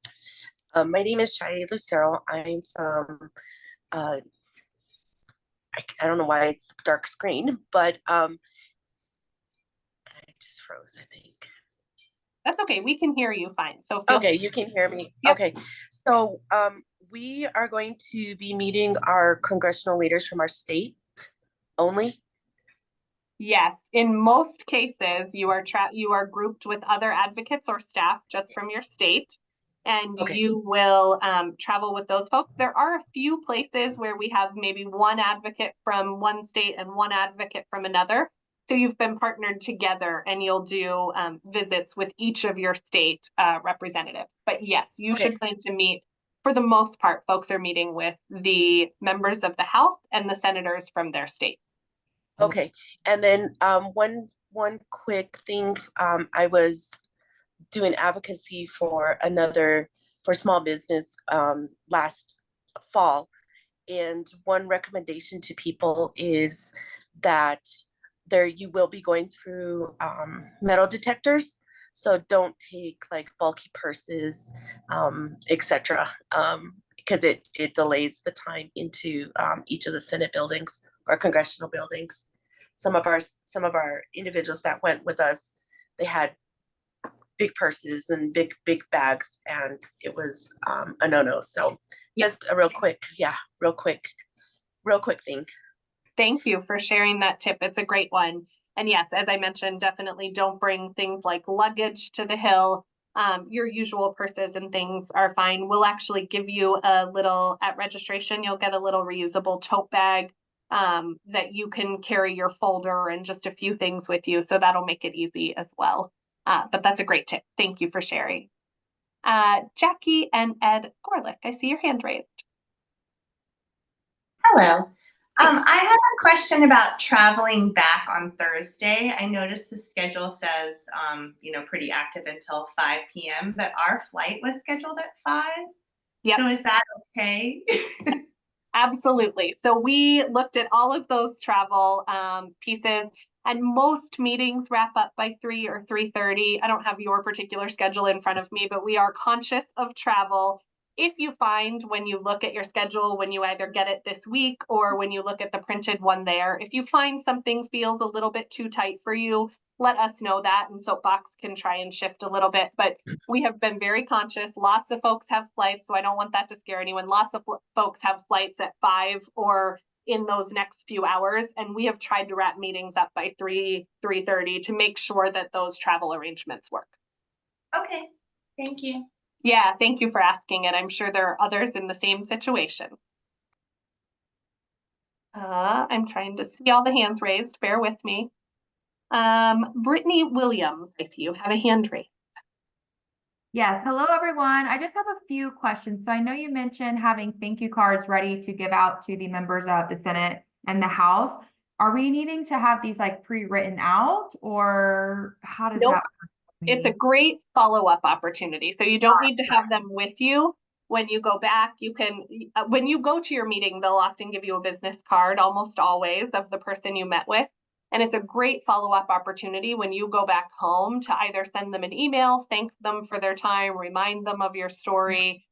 My name is Shai Lucero. I'm from I don't know why it's dark screen, but I just froze, I think. That's okay. We can hear you fine. So Okay, you can hear me. Yep. Okay. So we are going to be meeting our congressional leaders from our state only. Yes, in most cases, you are grouped with other advocates or staff just from your state, and Okay. you will travel with those folks. There are a few places where we have maybe one advocate from one state and one advocate from another. So you've been partnered together, and you'll do visits with each of your state representatives. But yes, you should plan to meet. For the most part, folks are meeting with the members of the House and the senators from their state. Okay, and then one quick thing, I was doing advocacy for small business last fall, and one recommendation to people is that you will be going through metal detectors, so don't take like bulky purses, etc., because it delays the time into each of the Senate buildings or congressional buildings. Some of our individuals that went with us, they had big purses and big bags, and it was a no-no. So just a real quick thing. Thank you for sharing that tip. It's a great one. And yes, as I mentioned, definitely don't bring things like luggage to the Hill. Your usual purses and things are fine. We'll actually give you at registration, you'll get a little reusable tote bag that you can carry your folder and just a few things with you. So that'll make it easy as well. But that's a great tip. Thank you for sharing. Jackie and Ed Gorlick, I see your hand raised. Hello. I have a question about traveling back on Thursday. I noticed the schedule says, pretty active until 5 p.m., but our flight was scheduled at 5. Yep. So is that okay? Absolutely. So we looked at all of those travel pieces, and most meetings wrap up by 3 or 3:30. I don't have your particular schedule in front of me, but we are conscious of travel. If you find when you look at your schedule, when you either get it this week or when you look at the printed one there, if you find something feels a little bit too tight for you, let us know that, and Soapbox can try and shift a little bit. But we have been very conscious. Lots of folks have flights, so I don't want that to scare anyone. Lots of folks have flights at 5 or in those next few hours, and we have tried to wrap meetings up by 3:30 to make sure that those travel arrangements work. Okay, thank you. Yeah, thank you for asking it. I'm sure there are others in the same situation. I'm trying to see all the hands raised. Bear with me. Brittany Williams, I see you have a hand raised. Yes, hello everyone. I just have a few questions. So I know you mentioned having thank you cards ready to give out to the members of the Senate and the House. are we needing to have these like pre-written out, or how does Nope. that? It's a great follow-up opportunity. So you don't need to have them with you. When you go back, you can, when you go to your meeting, they'll often give you a business card, almost always, of the person you met with. And it's a great follow-up opportunity when you go back home to either send them an email, thank them for their time, remind them of your story.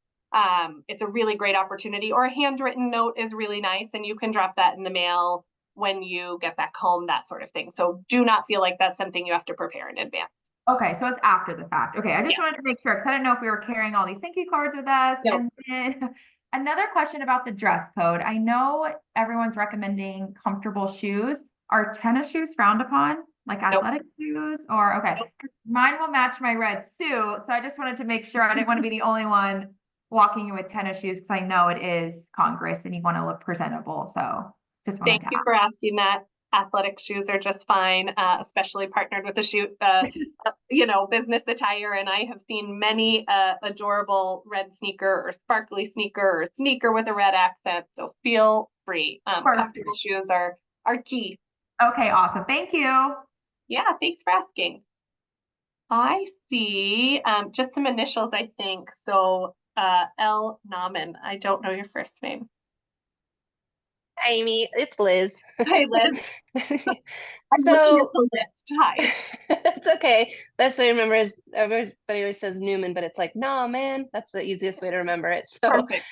It's a really great opportunity, or a handwritten note is really nice, and you can drop that in the mail when you get back home, that sort of thing. So do not feel like that's something you have to prepare in advance. Okay, so it's after the fact. Okay, I just wanted to make sure, because I didn't know if we were carrying all these thank you cards with us. Nope. And then another question about the dress code. I know everyone's recommending comfortable shoes. Are tennis shoes frowned upon, like athletic shoes? Or, okay, mine will match my red suit. So I just wanted to make sure I didn't want to be the only one walking in with tennis shoes, because I know it is Congress and you want to look presentable. So just wanted Thank to you ask. for asking that. Athletic shoes are just fine, especially partnered with a shoe, business attire. And I have seen many adorable red sneaker or sparkly sneaker or sneaker with a red accent. So feel free. Comfortable shoes are key. Okay, awesome. Thank you. Yeah, thanks for asking. I see just some initials, I think. So L. Nauman, I don't know your first name. Hi, Amy, it's Liz. Hi, Liz. I'm looking at the list. Hi. It's okay. Best way to remember is everybody always says Newman, but it's like, nah, man. That's the easiest way to remember it. So, Perfect.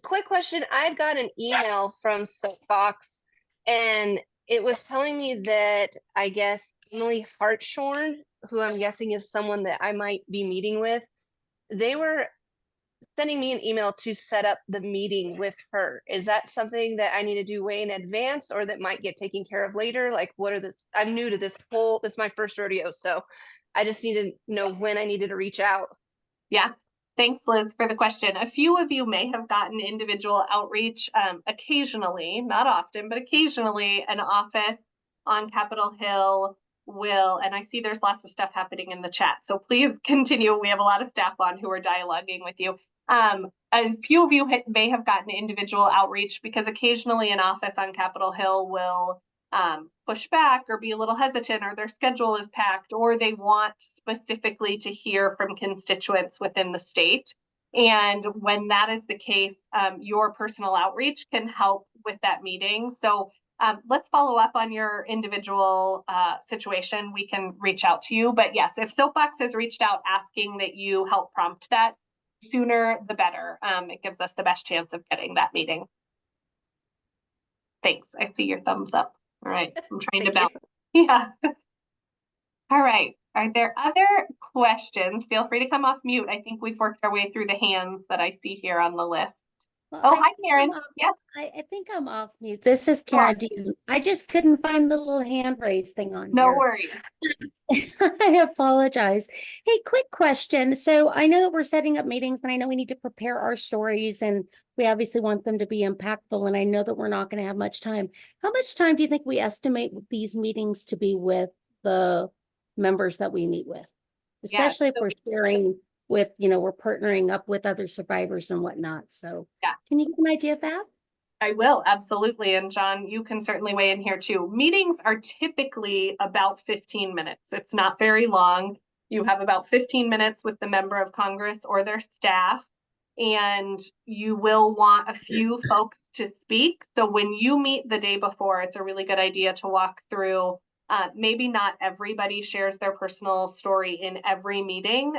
quick question. I'd got an email from Soapbox, and it was telling me that I guess Emily Hartshorn, who I'm guessing is someone that I might be meeting with, they were sending me an email to set up the meeting with her. Is that something that I need to do way in advance, or that might get taken care of later? Like, what are this? I'm new to this is my first rodeo. So I just need to know when I needed to reach out. Yeah. Thanks, Liz, for the question. A few of you may have gotten individual outreach occasionally, not often, but occasionally an office on Capitol Hill will, and I see there's lots of stuff happening in the chat. So please continue. We have a lot of staff on who are dialoguing with you. A few of you may have gotten individual outreach because occasionally an office on Capitol Hill will push back or be a little hesitant, or their schedule is packed, or they want specifically to hear from constituents within the state. And when that is the case, your personal outreach can help with that meeting. So let's follow up on your individual situation. We can reach out to you. But yes, if Soapbox has reached out asking that you help prompt that, sooner the better. It gives us the best chance of getting that meeting. Thanks. I see your thumbs up. All right. I'm trying to balance. Yeah. All right. Are there other questions? Feel free to come off mute. I think we've worked our way through the hands that I see here on the list. Well, Oh, hi, Karen. Yes. I think I'm off mute. This is Karen Dean. I just couldn't find the little hand raise thing on No here. worries. I apologize. Hey, quick question. So I know that we're setting up meetings, and I know we need to prepare our stories, and we obviously want them to be impactful, and I know that we're not going to have much time. How much time do you think we estimate these meetings to be with the members that we meet with? Especially if we're sharing with, we're partnering up with other survivors and whatnot. So can you give an idea of that? I will, absolutely. And John, you can certainly weigh in here too. Meetings are typically about 15 minutes. It's not very long. You have about 15 minutes with the member of Congress or their staff, and you will want a few folks to speak. So when you meet the day before, it's a really good idea to walk through. Maybe not everybody shares their personal story in every meeting,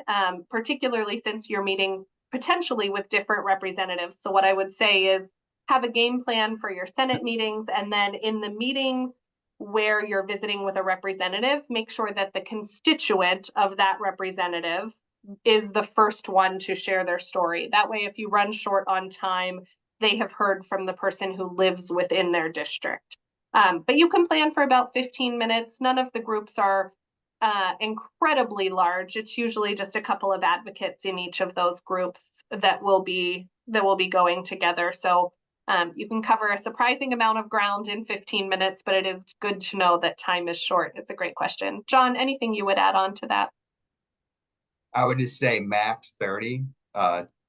particularly since you're meeting potentially with different representatives. So what I would say is have a game plan for your Senate meetings, and then in the meetings where you're visiting with a representative, make sure that the constituent of that representative is the first one to share their story. That way, if you run short on time, they have heard from the person who lives within their district. But you can plan for about 15 minutes. None of the groups are incredibly large. It's usually just a couple of advocates in each of those groups that will be going together. So you can cover a surprising amount of ground in 15 minutes, but it is good to know that time is short. It's a great question. John, anything you would add on to that? I would just say max 30.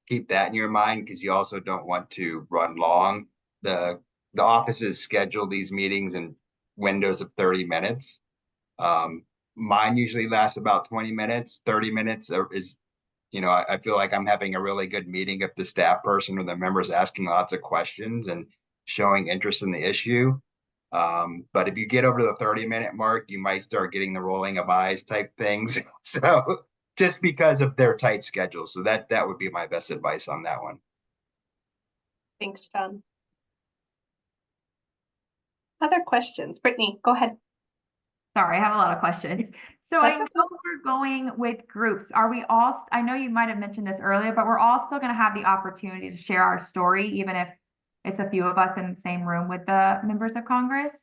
Keep that in your mind, because you also don't want to run long. The the offices schedule these meetings in windows of 30 minutes. Mine usually lasts about 20 minutes, 30 minutes is, I feel like I'm having a really good meeting if the staff person or the members asking lots of questions and showing interest in the issue. But if you get over the 30-minute mark, you might start getting the rolling of eyes type things. So just because of their tight schedule. So that would be my best advice on that one. Thanks, John. Other questions? Brittany, go ahead. Sorry, I have a lot of questions. So That's I okay. know we're going with groups. Are we all, I know you might have mentioned this earlier, but we're all still going to have the opportunity to share our story, even if it's a few of us in the same room with the members of Congress?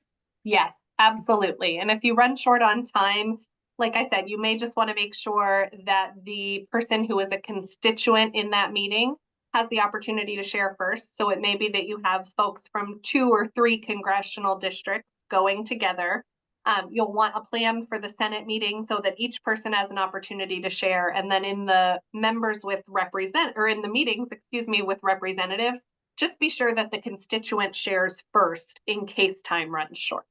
Yes, absolutely. And if you run short on time, like I said, you may just want to make sure that the person who is a constituent in that meeting has the opportunity to share first. So it may be that you have folks from 2 or 3 congressional districts going together. You'll want a plan for the Senate meeting so that each person has an opportunity to share. And then in the members with in the meetings, with representatives, just be sure that the constituent shares first in case time runs short.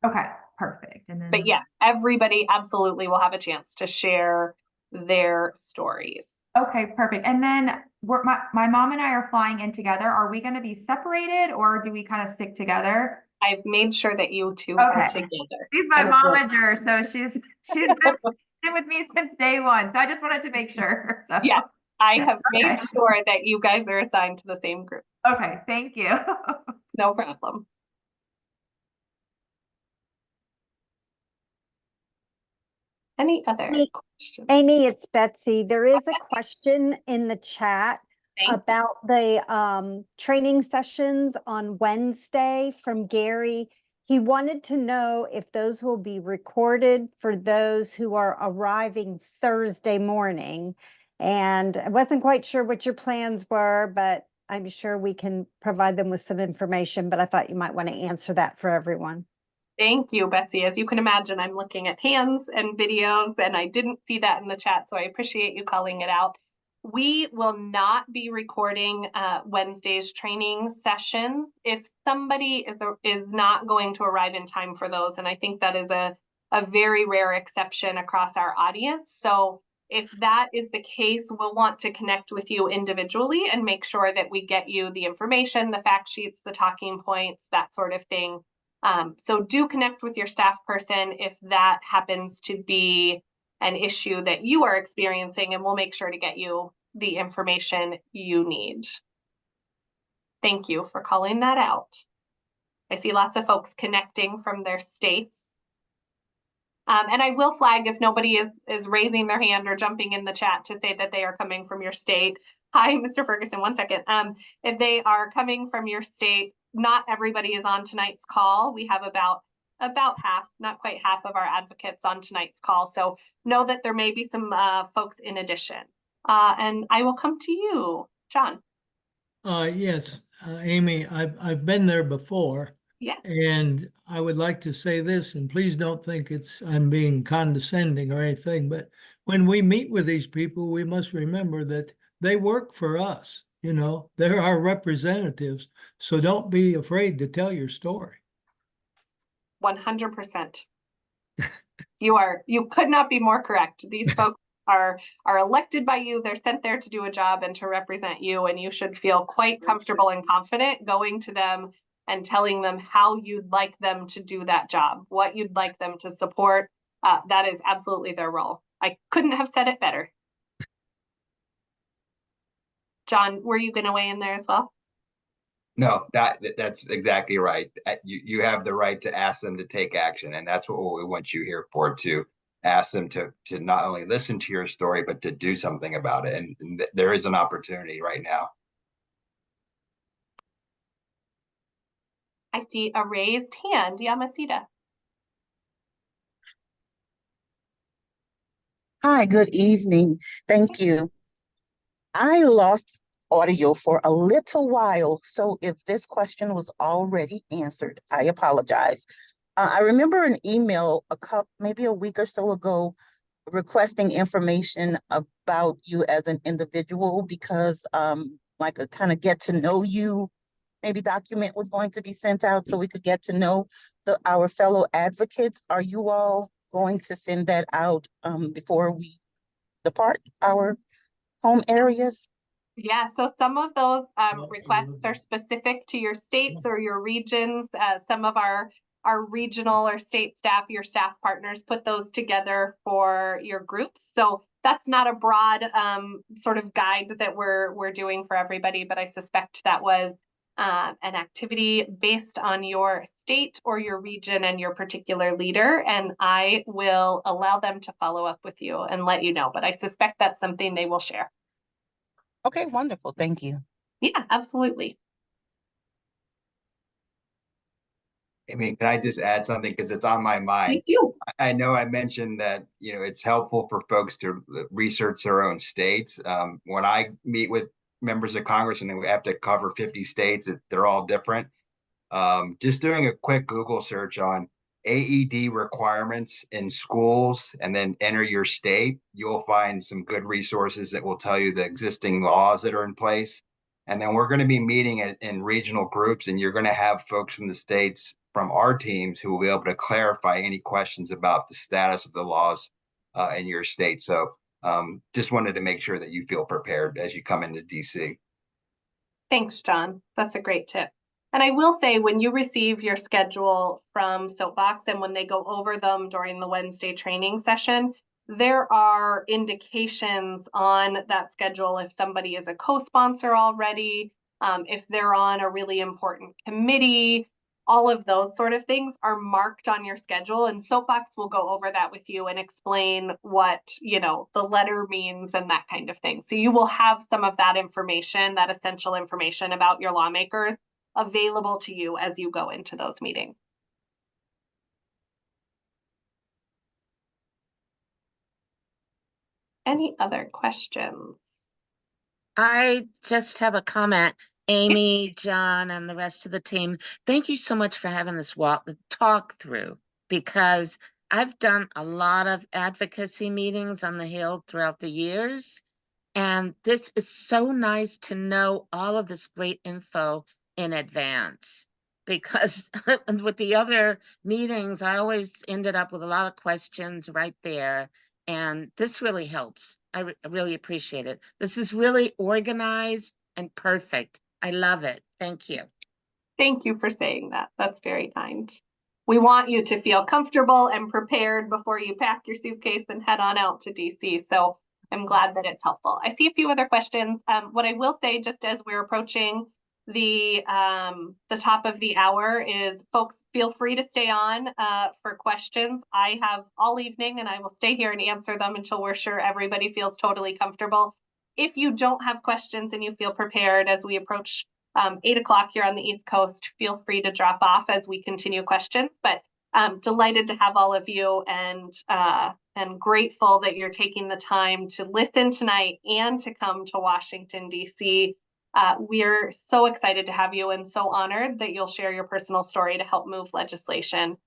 Okay, perfect. And then, But yes, everybody absolutely will have a chance to share their stories. okay, perfect. And then my mom and I are flying in together. Are we going to be separated or do we kind of stick together? I've made sure that you two are together. She's my And of course- momager, so she's been with me since day one. So I just wanted to make sure. So. Yeah, I have made Okay. sure that you guys are assigned to the same group. Okay, thank you. No problem. Any other questions? Amy, it's Betsy. There is a question in the chat about the training sessions on Wednesday from Gary. He wanted to know if those will be recorded for those who are arriving Thursday morning. And I wasn't quite sure what your plans were, but I'm sure we can provide them with some information, but I thought you might want to answer that for everyone. Thank you, Betsy. As you can imagine, I'm looking at hands and videos, and I didn't see that in the chat, so I appreciate you calling it out. We will not be recording Wednesday's training sessions. If somebody is not going to arrive in time for those, and I think that is a very rare exception across our audience. So if that is the case, we'll want to connect with you individually and make sure that we get you the information, the fact sheets, the talking points, that sort of thing. So do connect with your staff person if that happens to be an issue that you are experiencing, and we'll make sure to get you the information you need. Thank you for calling that out. I see lots of folks connecting from their states. And I will flag if nobody is raising their hand or jumping in the chat to say that they are coming from your state. Hi, Mr. Ferguson, 1 second. If they are coming from your state, not everybody is on tonight's call. We have about half, not quite half of our advocates on tonight's call. So know that there may be some folks in addition. And I will come to you, John. Yes, Amy, I've been there before. Yeah. And I would like to say this, and please don't think I'm being condescending or anything, but when we meet with these people, we must remember that they work for us. They're our representatives. So don't be afraid to tell your story. 100%. You could not be more correct. These folks are elected by you. They're sent there to do a job and to represent you. And you should feel quite comfortable and confident going to them and telling them how you'd like them to do that job, what you'd like them to support. That is absolutely their role. I couldn't have said it better. John, were you going to weigh in there as well? No, that's exactly right. You have the right to ask them to take action, and that's what we want you here for, to ask them to not only listen to your story, but to do something about it. And there is an opportunity right now. I see a raised hand, Yamasita. Hi, good evening. Thank you. I lost audio for a little while, so if this question was already answered, I apologize. I remember an email maybe a week or so ago requesting information about you as an individual because like a kind of get to know you maybe document was going to be sent out so we could get to know our fellow advocates. Are you all going to send that out before we depart our home areas? Yeah, so some of those requests are specific to your states or your regions. Some of our regional or state staff, your staff partners, put those together for your groups. So that's not a broad sort of guide that we're doing for everybody, but I suspect that was an activity based on your state or your region and your particular leader. And I will allow them to follow up with you and let you know, but I suspect that's something they will share. Okay, wonderful. Thank you. Yeah, absolutely. Amy, can I just add something? Because it's on my mind. Please do. I know I mentioned that, you know, it's helpful for folks to research their own states. When I meet with members of Congress and we have to cover 50 states, they're all different. Just doing a quick Google search on AED requirements in schools and then enter your state, you'll find some good resources that will tell you the existing laws that are in place. And then we're going to be meeting in regional groups, and you're going to have folks from the states from our teams who will be able to clarify any questions about the status of the laws in your state. So just wanted to make sure that you feel prepared as you come into DC. Thanks, John. That's a great tip. And I will say, when you receive your schedule from Soapbox and when they go over them during the Wednesday training session, there are indications on that schedule if somebody is a co-sponsor already, if they're on a really important committee. All of those sort of things are marked on your schedule, and Soapbox will go over that with you and explain what, you know, the letter means and that kind of thing. So you will have some of that information, that essential information about your lawmakers, available to you as you go into those meetings. Any other questions? I just have a comment. Amy, John, and the rest of the team, thank you so much for having this talk through, because I've done a lot of advocacy meetings on the Hill throughout the years. And this is so nice to know all of this great info in advance, because with the other meetings, I always ended up with a lot of questions right there. And this really helps. I really appreciate it. This is really organized and perfect. I love it. Thank you. Thank you for saying that. That's very kind. We want you to feel comfortable and prepared before you pack your suitcase and head on out to DC. So I'm glad that it's helpful. I see a few other questions. What I will say, just as we're approaching the top of the hour, is folks feel free to stay on for questions. I have all evening and I will stay here and answer them until we're sure everybody feels totally comfortable. If you don't have questions and you feel prepared as we approach 8 o'clock here on the East Coast, feel free to drop off as we continue questions. But delighted to have all of you, and grateful that you're taking the time to listen tonight and to come to Washington, D.C. We're so excited to have you and so honored that you'll share your personal story to help move legislation.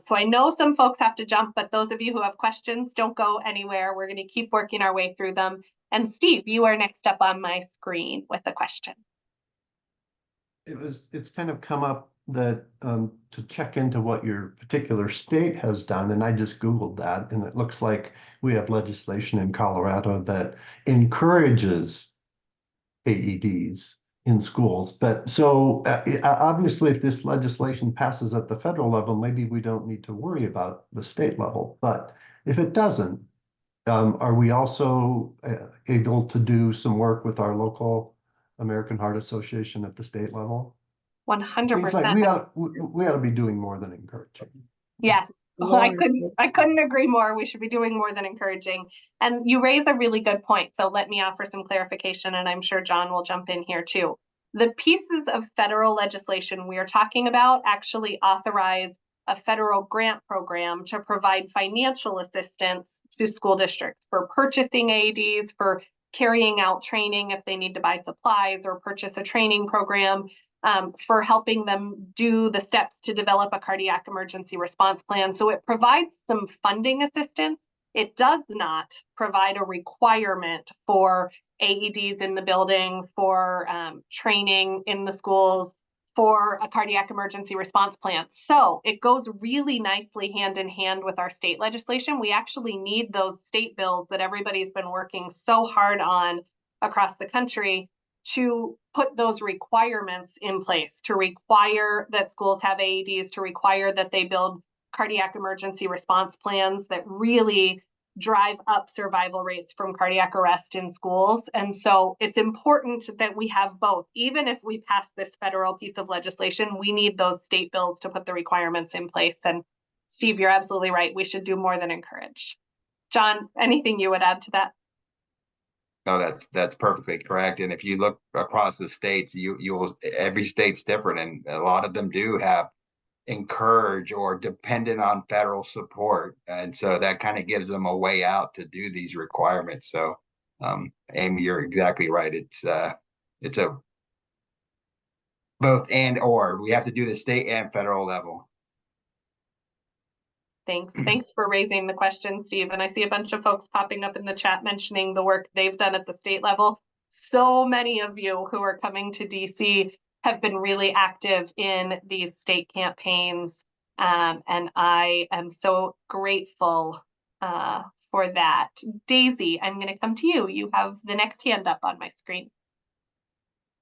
So I know some folks have to jump, but those of you who have questions, don't go anywhere. We're going to keep working our way through them. And Steve, you are next up on my screen with a question. It's kind of come up that to check into what your particular state has done, and I just Googled that, and it looks like we have legislation in Colorado that encourages AEDs in schools. But so obviously, if this legislation passes at the federal level, maybe we don't need to worry about the state level. But if it doesn't, are we also able to do some work with our local American Heart Association at the state level? 100%. Seems like we ought to be doing more than encouraging. Yes. Well, I couldn't agree more. We should be doing more than encouraging. And you raise a really good point. So let me offer some clarification, and I'm sure John will jump in here too. The pieces of federal legislation we are talking about actually authorize a federal grant program to provide financial assistance to school districts for purchasing AEDs, for carrying out training if they need to buy supplies or purchase a training program, for helping them do the steps to develop a cardiac emergency response plan. So it provides some funding assistance. It does not provide a requirement for AEDs in the building, for training in the schools. for a cardiac emergency response plan. So it goes really nicely hand in hand with our state legislation. We actually need those state bills that everybody's been working so hard on across the country to put those requirements in place, to require that schools have AEDs, to require that they build cardiac emergency response plans that really drive up survival rates from cardiac arrest in schools. And so it's important that we have both. Even if we pass this federal piece of legislation, we need those state bills to put the requirements in place. And Steve, you're absolutely right. We should do more than encourage. John, anything you would add to that? No, that's perfectly correct. And if you look across the states, you'll every state's different, and a lot of them do have encourage or dependent on federal support, and so that kind of gives them a way out to do these requirements. So Amy, you're exactly right. It's a both and or. We have to do the state and federal level. Thanks for raising the question, Steve. And I see a bunch of folks popping up in the chat mentioning the work they've done at the state level. So many of you who are coming to DC have been really active in these state campaigns. And I am so grateful for that. Daisy, I'm going to come to you. You have the next hand up on my screen.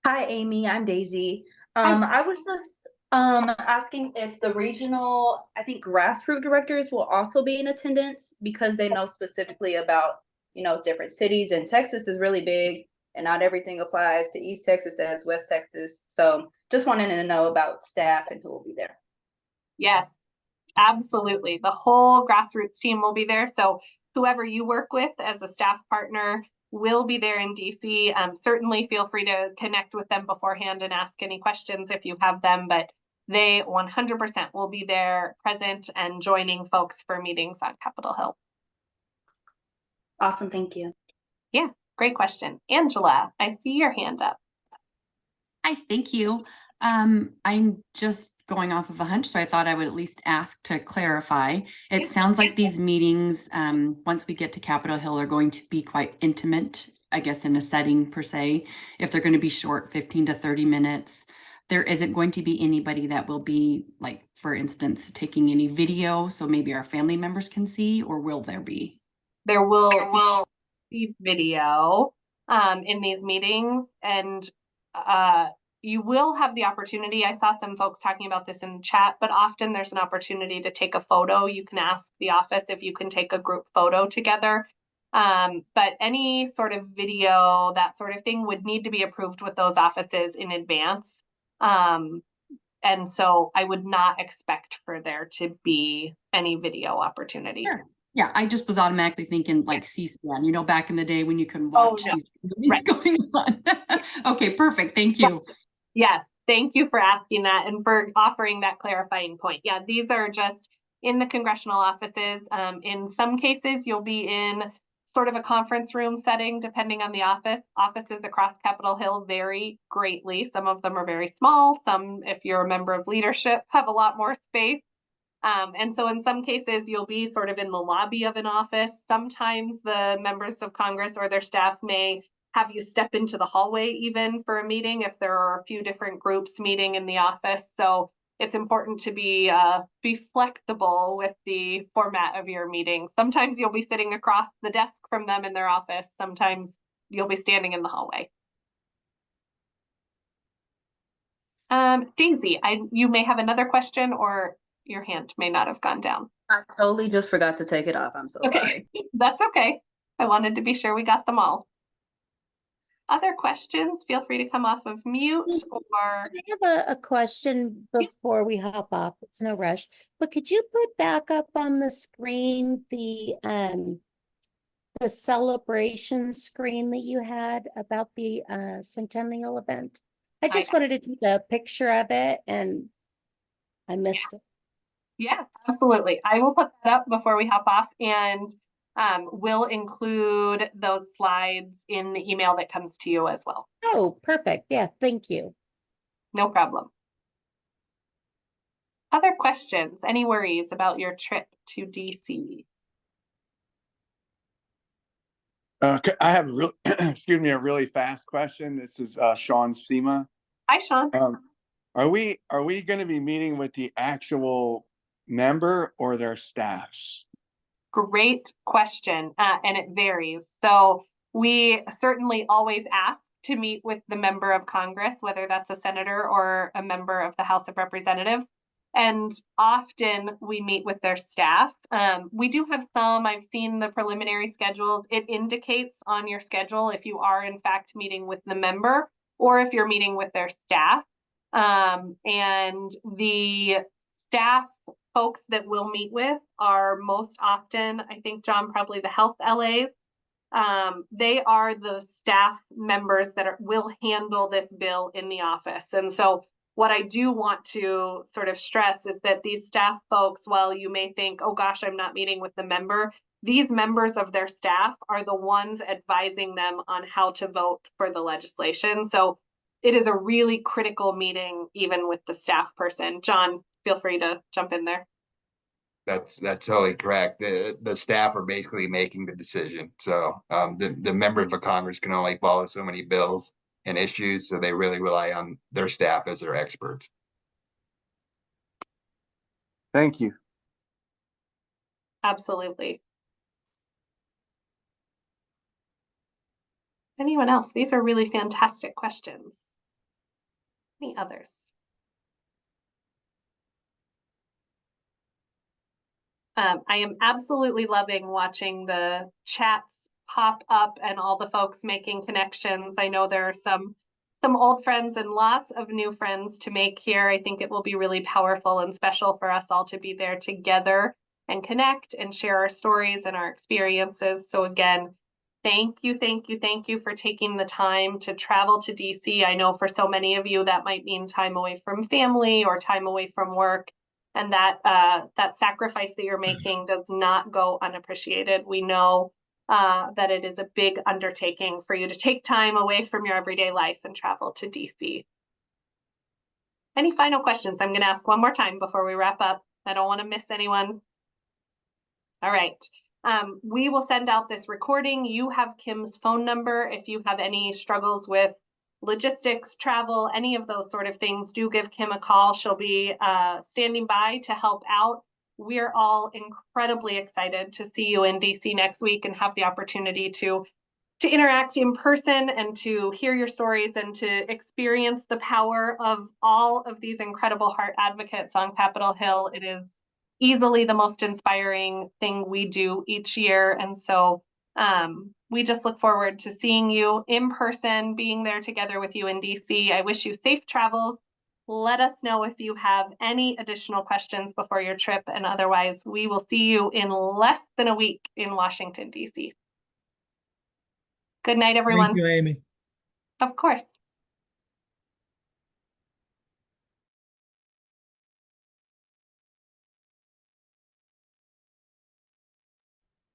Hi, Amy. I'm Daisy. Hi. I was just asking if the regional, I think grassroots directors will also be in attendance because they know specifically about, different cities, and Texas is really big and not everything applies to East Texas as West Texas. So just wanted to know about staff and who will be there. Yes, absolutely. The whole grassroots team will be there. So whoever you work with as a staff partner will be there in DC. Certainly feel free to connect with them beforehand and ask any questions if you have them, but they 100% will be there present and joining folks for meetings on Capitol Hill. Awesome, thank you. Yeah, great question. Angela, I see your hand up. Hi, thank you. I'm just going off of a hunch, so I thought I would at least ask to clarify. It sounds like these meetings, once we get to Capitol Hill, are going to be quite intimate, I guess, in a setting per se. If they're going to be short, 15 to 30 minutes, there isn't going to be anybody that will be, like, for instance, taking any video, so maybe our family members can see, or will there be? There will be video in these meetings, and you will have the opportunity. I saw some folks talking about this in the chat, but often there's an opportunity to take a photo. You can ask the office if you can take a group photo together. But any sort of video, that sort of thing, would need to be approved with those offices in advance. And so I would not expect for there to be any video opportunity. Sure. Yeah, I just was automatically thinking like C-SPAN, back in the day when you could watch these movies going on. Okay, perfect. Thank you. Yes, thank you for asking that and for offering that clarifying point. Yeah, these are just in the congressional offices. In some cases, you'll be in sort of a conference room setting, depending on the office. Offices across Capitol Hill vary greatly. Some of them are very small. Some, if you're a member of leadership, have a lot more space. And so in some cases, you'll be sort of in the lobby of an office. Sometimes the members of Congress or their staff may have you step into the hallway even for a meeting if there are a few different groups meeting in the office. So it's important to be flexible with the format of your meeting. Sometimes you'll be sitting across the desk from them in their office. Sometimes you'll be standing in the hallway. Daisy, you may have another question, or your hand may not have gone down. I totally just forgot to take it off. I'm so sorry. That's okay. I wanted to be sure we got them all. Other questions, feel free to come off of mute or... I have a question before we hop off. It's no rush. But could you put back up on the screen the celebration screen that you had about the centennial event? I just wanted to take a picture of it and I missed it. Yeah, absolutely. I will put that up before we hop off, and we'll include those slides in the email that comes to you as well. Oh, perfect. Yeah, thank you. No problem. Other questions? Any worries about your trip to DC? I have a excuse me, a really fast question. This is Sean Sema. Hi, Sean. Are we gonna be meeting with the actual member or their staffs? Great question, and it varies. So we certainly always ask to meet with the member of Congress, whether that's a senator or a member of the House of Representatives. And often we meet with their staff. We do have some, I've seen the preliminary schedules. It indicates on your schedule if you are in fact meeting with the member or if you're meeting with their staff. And the staff folks that we'll meet with are most often, I think, John, probably the health LAs. They are the staff members that will handle this bill in the office. And so what I do want to sort of stress is that these staff folks, while you may think, oh gosh, I'm not meeting with the member, these members of their staff are the ones advising them on how to vote for the legislation. So it is a really critical meeting, even with the staff person. John, feel free to jump in there. That's totally correct. The staff are basically making the decision. So the members of Congress can only follow so many bills and issues, so they really rely on their staff as their experts. Thank you. Absolutely. Anyone else? These are really fantastic questions. Any others? I am absolutely loving watching the chats pop up and all the folks making connections. I know there are some old friends and lots of new friends to make here. I think it will be really powerful and special for us all to be there together and connect and share our stories and our experiences. So again, thank you for taking the time to travel to DC. I know for so many of you that might mean time away from family or time away from work. And that sacrifice that you're making does not go unappreciated. We know that it is a big undertaking for you to take time away from your everyday life and travel to DC. Any final questions? I'm going to ask one more time before we wrap up. I don't want to miss anyone. All right. We will send out this recording. You have Kim's phone number. If you have any struggles with logistics, travel, any of those sort of things, do give Kim a call. She'll be standing by to help out. We're all incredibly excited to see you in DC next week and have the opportunity to interact in person and to hear your stories and to experience the power of all of these incredible heart advocates on Capitol Hill. It is easily the most inspiring thing we do each year. And so we just look forward to seeing you in person, being there together with you in DC. I wish you safe travels. Let us know if you have any additional questions before your trip. And otherwise, we will see you in less than a week in Washington, DC. Good night, everyone. Thank you, Amy. Of course.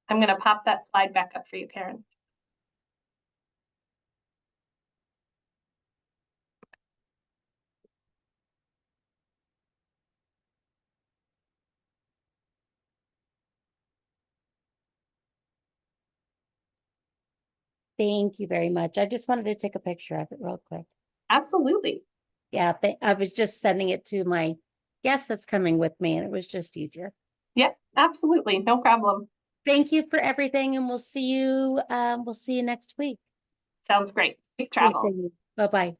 I'm going to pop that slide back up for you, Karen. Thank you very much. I just wanted to take a picture of it real quick. Absolutely. Yeah, I was just sending it to my guest that's coming with me, and it was just easier. Yep, absolutely. No problem. Thank you for everything, and we'll see you next week. Sounds great. Safe travel. Bye-bye.